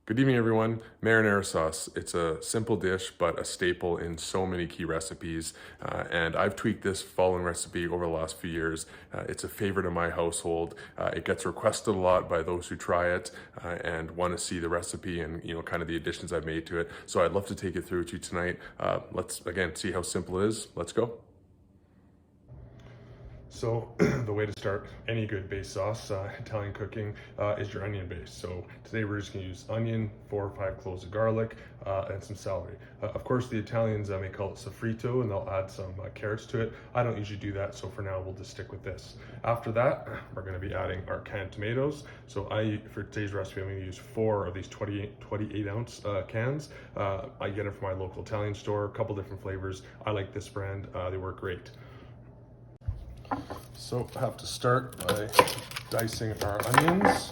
Good evening, everyone. Marinara sauce. It's a simple dish, but a staple in so many key recipes. And I've tweaked this following recipe over the last few years. It's a favorite in my household. It gets requested a lot by those who try it and want to see the recipe and kind of the additions I've made to it. So I'd love to take it through to you tonight. Let's again see how simple it is. Let's go. So the way to start any good base sauce, Italian cooking, is your onion base. So today we're just gonna use onion, 4 or 5 cloves of garlic, and some celery. Of course, the Italians may call it sofrito, and they'll add some carrots to it. I don't usually do that, so for now we'll just stick with this. After that, we're gonna be adding our canned tomatoes. So for today's recipe, I'm gonna use 4 of these 28 ounce cans. I get it from my local Italian store, a couple different flavors. I like this brand, they work great. So I have to start by dicing our onions.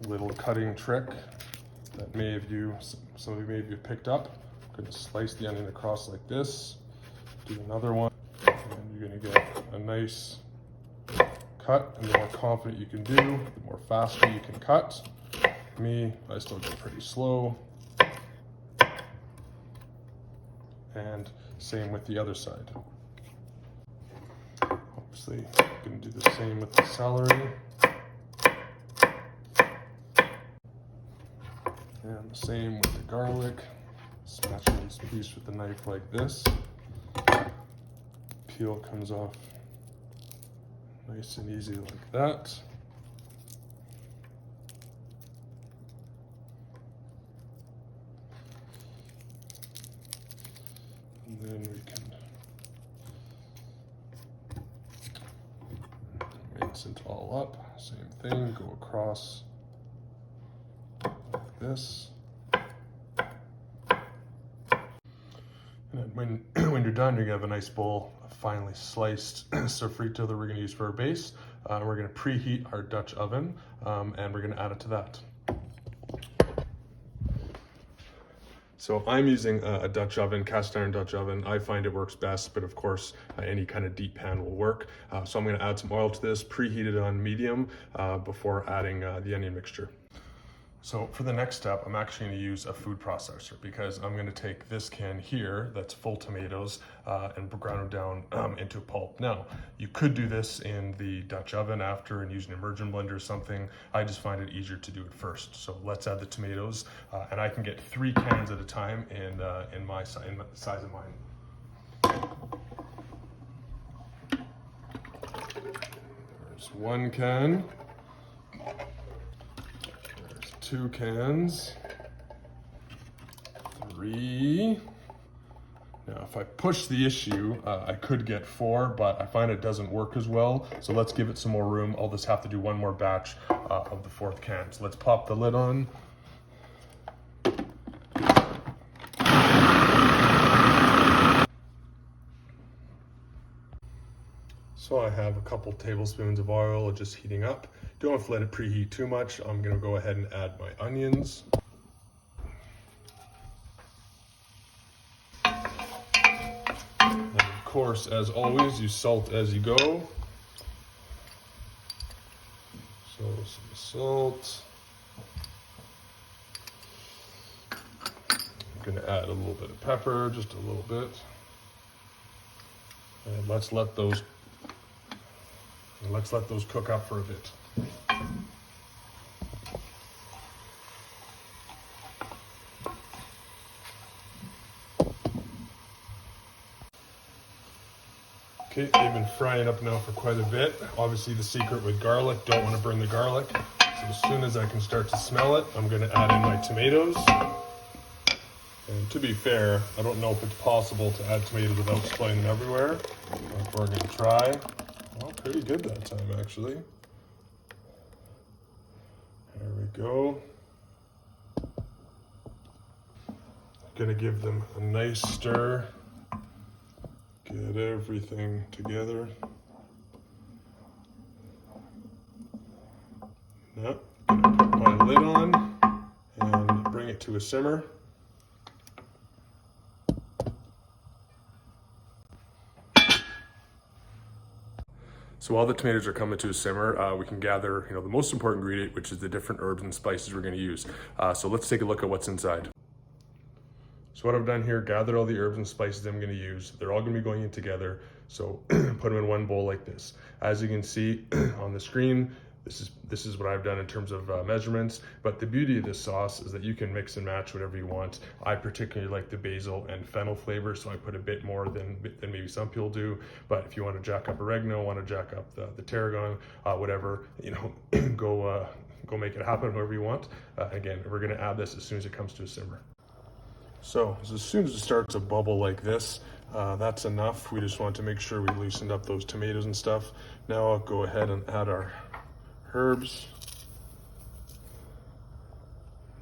Little cutting trick that some of you may have picked up. I'm going to slice the onion across like this. Do another one, and you're going to get a nice cut. And the more confident you can do, the more faster you can cut. I still go pretty slow. And same with the other side. Obviously, I'm going to do the same with the celery. And the same with the garlic. Smash this piece with the knife like this. Peel comes off nice and easy like that. And then we can mince it all up. Same thing, go across like this. And when you're done, you're gonna have a nice bowl of finely sliced sofrito that we're gonna use for our base. We're gonna preheat our Dutch oven, and we're gonna add it to that. So I'm using a Dutch oven, cast iron Dutch oven. I find it works best, but of course, any kind of deep pan will work. So I'm gonna add some oil to this, preheat it on medium before adding the onion mixture. So for the next step, I'm actually gonna use a food processor because I'm gonna take this can here that's full tomatoes and grind them down into pulp. Now, you could do this in the Dutch oven after and use an immersion blender or something. I just find it easier to do it first. So let's add the tomatoes, and I can get 3 cans at a time in the size of mine. There's 1 can. 2 cans, 3. Now, if I push the issue, I could get 4, but I find it doesn't work as well. So let's give it some more room. I'll just have to do 1 more batch of the 4th can. So let's pop the lid on. So I have a couple tablespoons of oil just heating up. Don't have to let it preheat too much. I'm gonna go ahead and add my onions. And of course, as always, you salt as you go. So some salt. I'm gonna add a little bit of pepper, just a little bit. And let's let those cook up for a bit. Okay, they've been frying up now for quite a bit. Obviously the secret with garlic, don't want to burn the garlic. So as soon as I can start to smell it, I'm going to add in my tomatoes. And to be fair, I don't know if it's possible to add tomatoes without spraying them everywhere. But we're going to try. Well, pretty good that time, actually. There we go. Gonna give them a nice stir. Get everything together. Now, gonna put my lid on and bring it to a simmer. So while the tomatoes are coming to a simmer, we can gather, the most important ingredient, which is the different herbs and spices we're going to use. So let's take a look at what's inside. So what I've done here, gathered all the herbs and spices I'm going to use. They're all going to be going in together. So put them in one bowl like this. As you can see on the screen, this is what I've done in terms of measurements. But the beauty of this sauce is that you can mix and match whatever you want. I particularly like the basil and fennel flavor, so I put a bit more than maybe some people do. But if you want to jack up oregano, want to jack up the tarragon, whatever, go make it happen however you want. Again, we're going to add this as soon as it comes to a simmer. So as soon as it starts to bubble like this, that's enough. We just want to make sure we loosened up those tomatoes and stuff. Now I'll go ahead and add our herbs.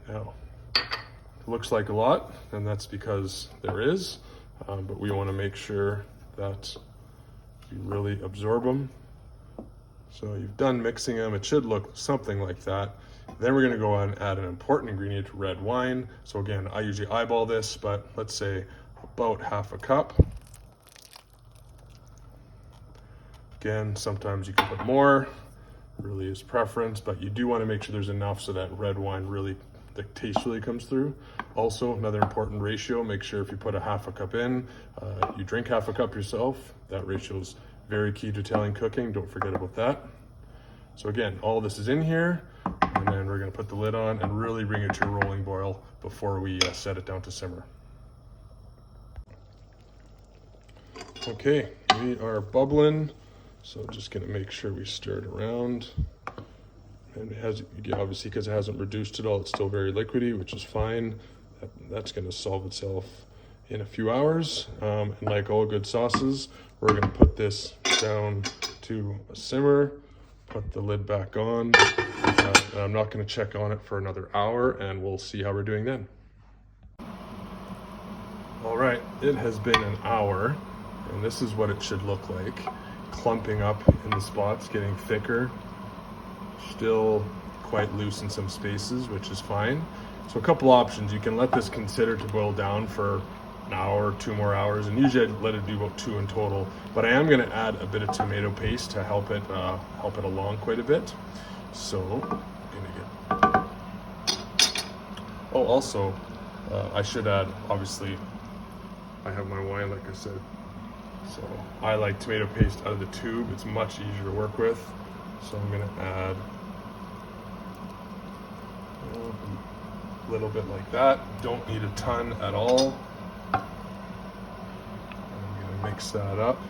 Now, it looks like a lot, and that's because there is, but we want to make sure that you really absorb them. So you've done mixing them. It should look something like that. Then we're going to go on and add an important ingredient, red wine. So again, I usually eyeball this, but let's say about half a cup. Again, sometimes you can put more, really is preference, but you do want to make sure there's enough so that red wine really, the taste really comes through. Also, another important ratio, make sure if you put a half a cup in, you drink half a cup yourself. That ratio is very key to Italian cooking. Don't forget about that. So again, all this is in here, and then we're going to put the lid on and really bring it to a rolling boil before we set it down to simmer. Okay, we are bubbling, so just going to make sure we stir it around. And it has, obviously, because it hasn't reduced at all, it's still very liquidy, which is fine. That's going to solve itself in a few hours. And like all good sauces, we're going to put this down to a simmer. Put the lid back on. And I'm not going to check on it for another hour, and we'll see how we're doing then. All right, it has been an hour, and this is what it should look like. Clumping up in the spots, getting thicker. Still quite loose in some spaces, which is fine. So a couple options. You can let this consider to boil down for an hour, 2 more hours, and usually I let it do about 2 in total. But I am going to add a bit of tomato paste to help it along quite a bit. So I'm going to get. Oh, also, I should add. Obviously, I have my wine, like I said. So I like tomato paste out of the tube. It's much easier to work with. So I'm going to add a little bit like that. Don't need a ton at all. Mix that up,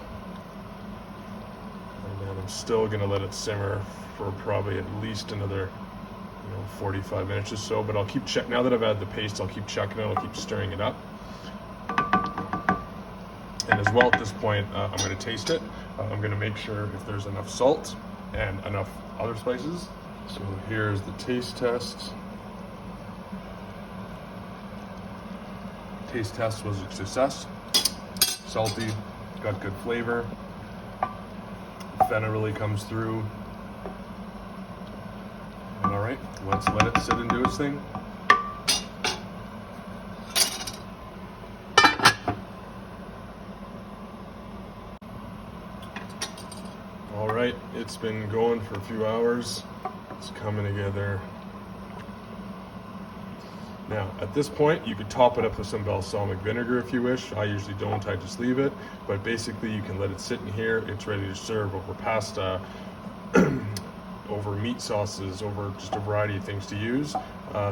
and then I'm still going to let it simmer for probably at least another 45 minutes or so, but I'll keep checking. Now that I've added the paste, I'll keep checking it, I'll keep stirring it up. And as well at this point, I'm going to taste it. I'm going to make sure if there's enough salt and enough other spices. So here's the taste test. Taste test was a success. Salty, got good flavor. Fennel really comes through. And all right, let's let it sit and do its thing. All right, it's been going for a few hours. It's coming together. Now, at this point, you could top it up with some balsamic vinegar if you wish. I usually don't, I just leave it. But basically, you can let it sit in here. It's ready to serve over pasta, over meat sauces, over just a variety of things to use.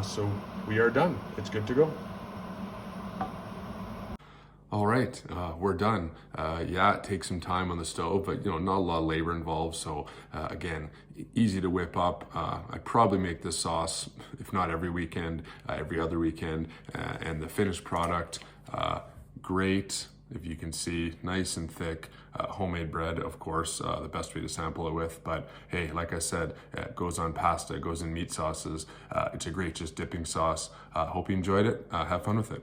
So we are done. It's good to go. All right, we're done. Yeah, it takes some time on the stove, but not a lot of labor involved. So again, easy to whip up. I probably make this sauce, if not every weekend, every other weekend. And the finished product, great. If you can see, nice and thick, homemade bread, of course, the best way to sample it with. But hey, like I said, it goes on pasta, it goes in meat sauces. It's a great just dipping sauce. Hope you enjoyed it. Have fun with it.